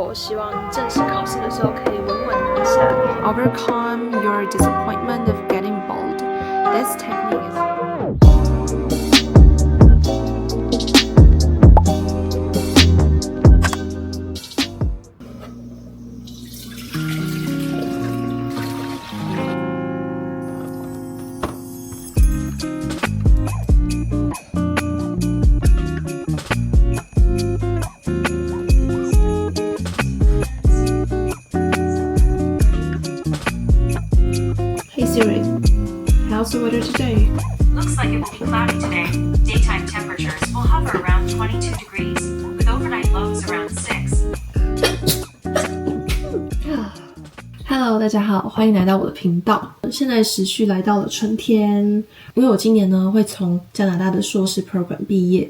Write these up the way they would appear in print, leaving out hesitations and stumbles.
后希望正式考试的时候可以稳稳拿下。Overcome your disappointment of getting bold. This technique is Hey Siri, how's the weather today? Looks like it will be cloudy today. Daytime temperatures will hover around 22 degrees, with overnight lows around 6. Hello， 大家好，欢迎来到我的频道。现在时序来到了春天，因为我今年呢会从加拿大的硕士 program 毕业。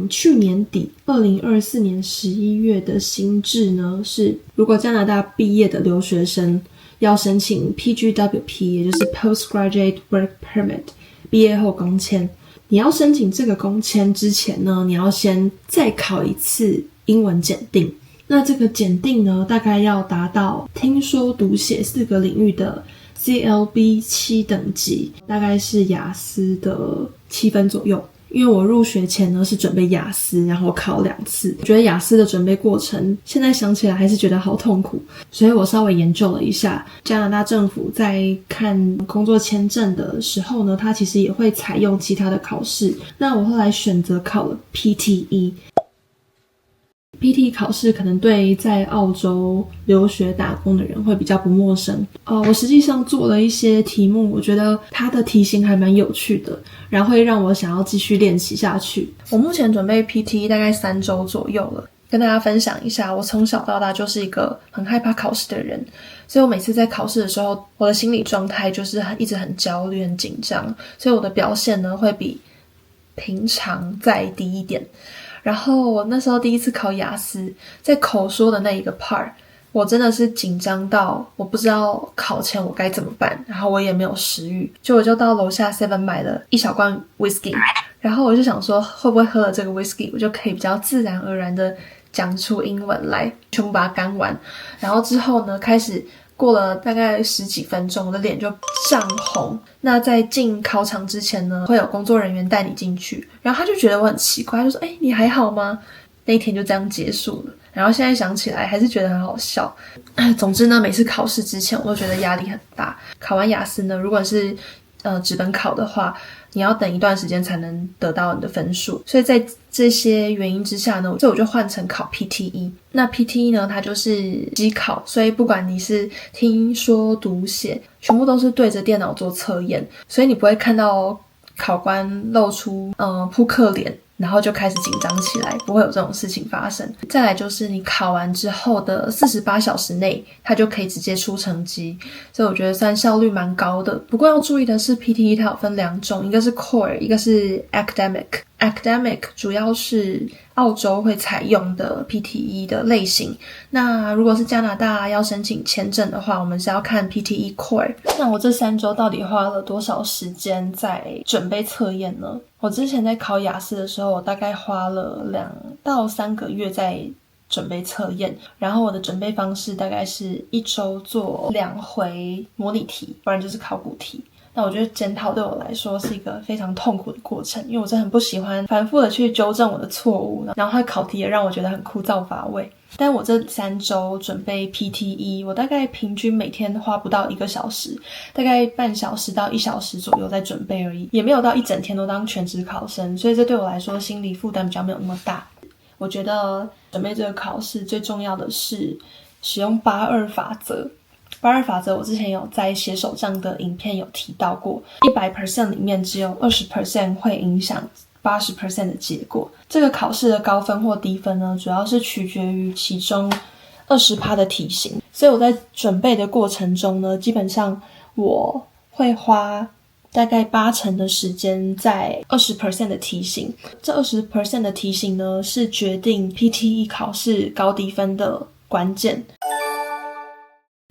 去年底2024年11月的新制呢是，如果加拿大毕业的留学生要申请 PGWP， 也就是 Postgraduate Work Permit 毕业后工签。你要申请这个工签之前呢，你要先再考一次英文检定。那这个检定呢，大概要达到听说读写4个领域的 CLB 7等级，大概是雅思的7分左右。因为我入学前呢是准备雅思，然后考2次，我觉得雅思的准备过程现在想起来还是觉得好痛苦，所以我稍微研究了一下，加拿大政府在看工作签证的时候呢，它其实也会采用其他的考试。那我后来选择考了 PTE。PTE 考试可能对在澳洲留学打工的人会比较不陌生。我实际上做了一些题目，我觉得它的题型还蛮有趣的，然后会让我想要继续练习下去。我目前准备 PTE 大概3周左右了，跟大家分享一下，我从小到大就是一个很害怕考试的人，所以我每次在考试的时候，我的心理状态就是一直很焦虑、很紧张，所以我的表现呢会比平常再低一点。然后我那时候第一次考雅思，在口说的那一个 part， 我真的是紧张到我不知道考前我该怎么办，然后我也没有食欲，我就到楼下 7 买了一小罐 whisky， 然后我就想说会不会喝了这个 whisky， 我就可以比较自然而然的讲出英文来，全部把它干完。然后之后呢，开始过了大概10几分钟，我的脸就涨红。那在进考场之前呢，会有工作人员带你进去，然后他就觉得我很奇怪，就说你还好吗？那一天就这样结束了。然后现在想起来还是觉得很好笑。总之呢，每次考试之前我都觉得压力很大。考完雅思呢，如果是纸本考的话，你要等一段时间才能得到你的分数，所以在这些原因之下呢，所以我就换成考 PTE。那 PTE 呢，它就是机考，所以不管你是听说读写，全部都是对着电脑做测验，所以你不会看到考官露出扑克脸，然后就开始紧张起来，不会有这种事情发生。再来就是你考完之后的48小时内，它就可以直接出成绩，所以我觉得算效率蛮高的。不过要注意的是 PTE 它有分2种，一个是 Core， 一个是 Academic。Academic 主要是澳洲会采用的 PTE 的类型，那如果是加拿大要申请签证的话，我们是要看 PTE Core。 那我这3周到底花了多少时间在准备测验呢？我之前在考雅思的时候，我大概花了2到3个月在准备测验，然后我的准备方式大概是1周做2回模拟题，不然就是考古题。那我觉得检讨对我来说是一个非常痛苦的过程，因为我真的很不喜欢反复的去纠正我的错误，然后它考题也让我觉得很枯燥乏味。但我这3周准备 PTE， 我大概平均每天花不到1个小时，大概半小时到1小时左右在准备而已，也没有到一整天都当全职考生，所以这对我来说心理负担比较没有那么大。我觉得准备这个考试最重要的是使用82法则。82法则我之前有在写手账的影片有提到过， 100% 里面只有 20% 会影响80% 的结果。这个考试的高分或低分呢，主要是取决于其中 20% 的题型。所以我在准备的过程中呢，基本上我会花大概80%的时间在 20% 的题型。这 20% 的题型呢，是决定 PTE 考试高低分的关键。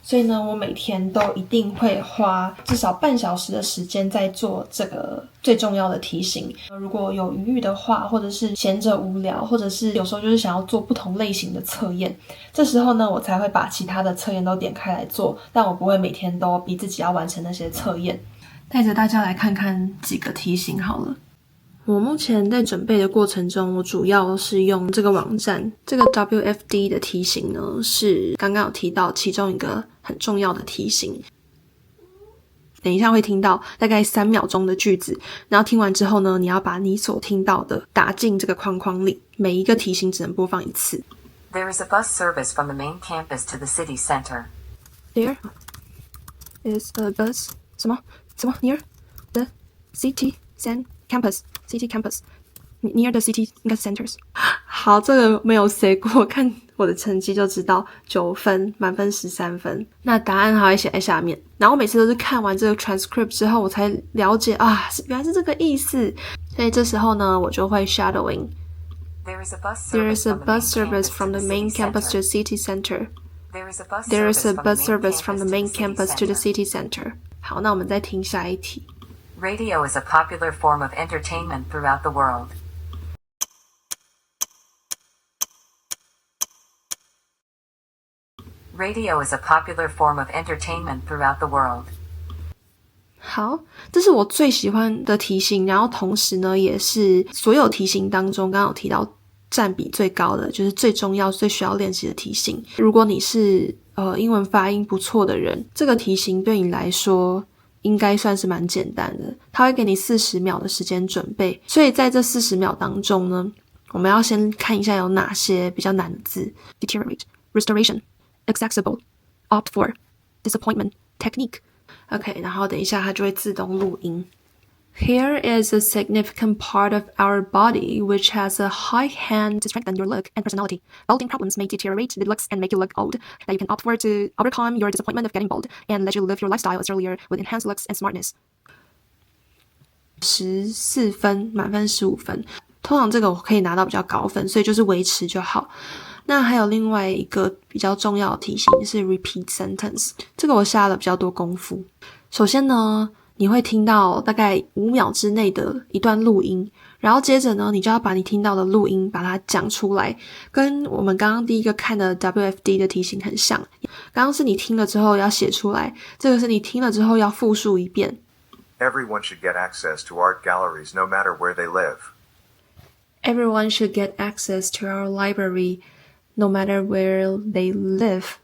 所以呢，我每天都一定会花至少半小时的时间在做这个最重要的题型。如果有余裕的话，或者是闲着无聊，或者是有时候就是想要做不同类型的测验，这时候呢，我才会把其他的测验都点开来做，但我不会每天都逼自己要完成那些测验。带着大家来看看几个题型好了。我目前在准备的过程中，我主要是用这个网站，这个 WFD 的题型呢，是刚刚有提到其中一个很重要的题型。等一下会听到大概3秒钟的句子，然后听完之后呢，你要把你所听到的打进这个框框里，每一个题型只能播放一次。There is a bus service from the main campus to the city center. There is a bus 什么 near the city campus.City campus near the city 应该是 centers。 好，这个没有 say 过，看我的成绩就知道9分，满分13分。那答案还会写在下面，然后我每次都是看完这个 transcript 之后，我才了解啊，原来是这个意思。所以这时候呢，我就会 shadowing。 There is a bus service from the main campus to the city center. There is a bus service from the main campus to the city center. 好，那我们再听下一题。Radio is a popular form of entertainment throughout the world. Radio is a popular form of entertainment throughout the world. 好，这是我最喜欢的题型，然后同时呢，也是所有题型当中刚刚有提到占比最高的，就是最重要、最需要练习的题型。如果你是英文发音不错的人，这个题型对你来说应该算是蛮简单的，它会给你40秒的时间准备，所以在这40秒当中呢，我们要先看一下有哪些比较难的字 ：deteriorate, restoration, accessible, opt for, disappointment, technique. OK， 然后等一下它就会自动录音。Hair is a significant part of our body which has a high hand to strengthen your look and personality. Balding problems may deteriorate the looks and make you look old. That you can opt for to overcome your disappointment of getting bald and let you live your lifestyle as earlier with enhanced looks and smartness. 14分，满分15分。通常这个我可以拿到比较高分，所以就是维持就好。那还有另外一个比较重要的题型是 repeat sentence， 这个我下了比较多功夫。首先呢，你会听到大概5秒之内的一段录音，然后接着呢，你就要把你听到的录音把它讲出来，跟我们刚刚第一个看的 WFD 的题型很像。刚刚是你听了之后要写出来，这个是你听了之后要复述一遍。Everyone should get access to art galleries no matter where they live. Everyone should get access to our library no matter where they live.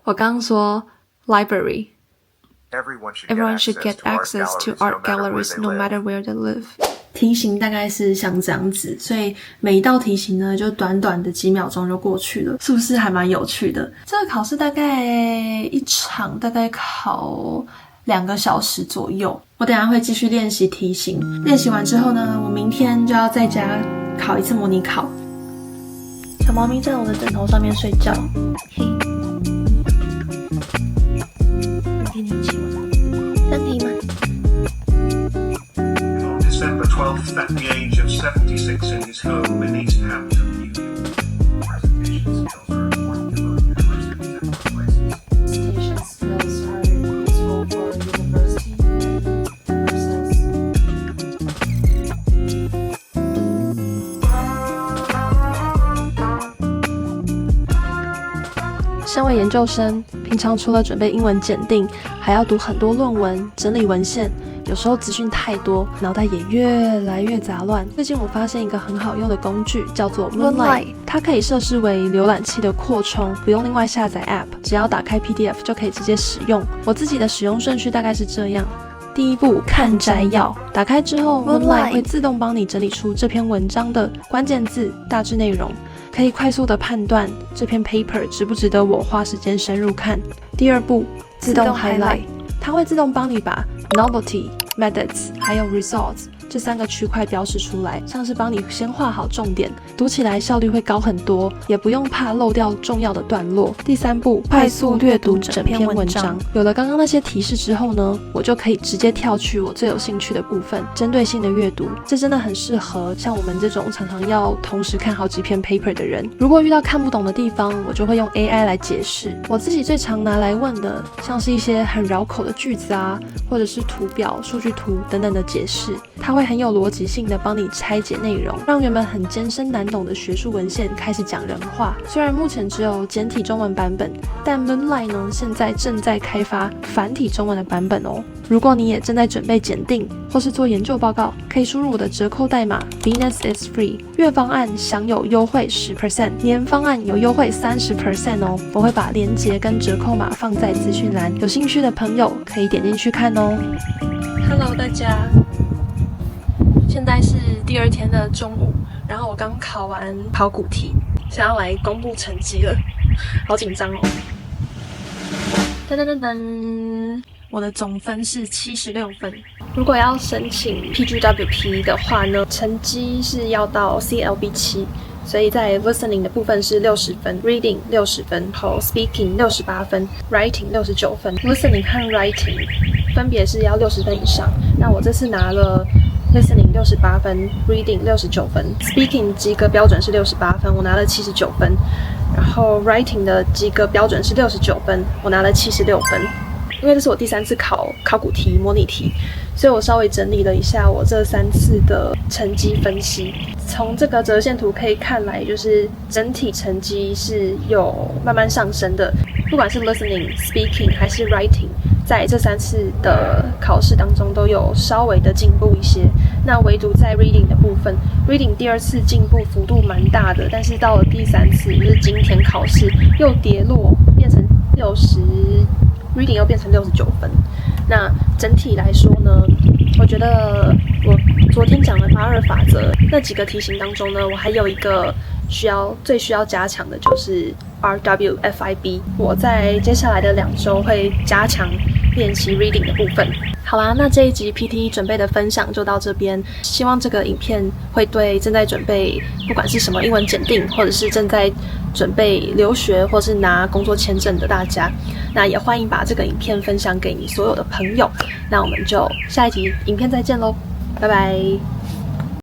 我刚刚说 library。Everyone should get access to art galleries no matter where they live. 题型大概是像这样子，所以每一道题型呢，就短短的几秒钟就过去了，是不是还蛮有趣的？这个考试大概一场大概考2个小时左右。我等一下会继续练习题型，练习完之后呢，我明天就要在家考一次模拟考。小猫咪在我的枕头上面睡觉，嘿。明天你一起玩，这样可以吗？ On December 12th, at the age of 76 in his home in East Hampton, New York. Presentation skills are important to both universities and workplaces. Presentation skills are useful for university and business. 身为研究生，平常除了准备英文检定，还要读很多论文、整理文献，有时候资讯太多，脑袋也越来越杂乱。最近我发现一个很好用的工具，叫做 Moonlight， 它可以设置为浏览器的扩充，不用另外下载 App， 只要打开 PDF 就可以直接使用。我自己的使用顺序大概是这样：第一步，看摘要，打开之后 Moonlight 会自动帮你整理出这篇文章的关键字、大致内容。可以快速的判断这篇 paper 值不值得我花时间深入看。第二步，自动 highlight， 它会自动帮你把 novelty、methods 还有 results 这3个区块标示出来，像是帮你先画好重点，读起来效率会高很多，也不用怕漏掉重要的段落。第3步，快速阅读整篇文章。有了刚刚那些提示之后呢，我就可以直接跳去我最有兴趣的部分，针对性的阅读。这真的很适合像我们这种常常要同时看好几篇 paper 的人。如果遇到看不懂的地方，我就会用 AI 来解释。我自己最常拿来问的，像是一些很绕口的句子啊，或者是图表、数据图等等的解释，它会很有逻辑性的帮你拆解内容，让原本很艰深难懂的学术文献开始讲人话。虽然目前只有简体中文版本，但 Moonlight 呢现在正在开发繁体中文的版本哦。如果你也正在准备检定或是做研究报告，可以输入我的折扣代码 Venus is free， 月方案享有优惠 10%， 年方案有优惠 30% 哦。我会把链接跟折扣码放在资讯栏，有兴趣的朋友可以点进去看哦。Hello 大家，现在是第2天的中午，然后我刚考完考古题，想要来公布成绩了，好紧张哦。噔噔噔噔，我的总分是76分。如果要申请 PGWP 的话呢，成绩是要到 CLB 7，所以在 listening 的部分是60分 ，reading 60分，后 speaking 68分 ，writing 69分。listening 和 writing 分别是要60分以上。那我这次拿了 listening 68分 ，reading 69分 ，speaking 及格标准是68分，我拿了79分。然后 writing 的及格标准是69分，我拿了76分。因为这是我第3次考古题、模拟题，所以我稍微整理了一下我这3次的成绩分析。从这个折线图可以看来，就是整体成绩是有慢慢上升的，不管是 listening、speaking 还是 writing， 在这3次的考试当中都有稍微的进步一些。那唯独在 reading 的部分 ，reading 第2次进步幅度蛮大的，但是到了第3次，就是今天考试又跌落，变成reading 又变成69分。那整体来说呢，我觉得我昨天讲的82法则那几个题型当中呢，我还有一个最需要加强的就是 RWFIB。我在接下来的2周会加强练习 reading 的部分。好啦，那这一集 PTE 准备的分享就到这边。希望这个影片会对正在准备不管是什么英文检定，或者是正在准备留学或是拿工作签证的大家，那也欢迎把这个影片分享给你所有的朋友。那我们就下一集影片再见咯，拜拜。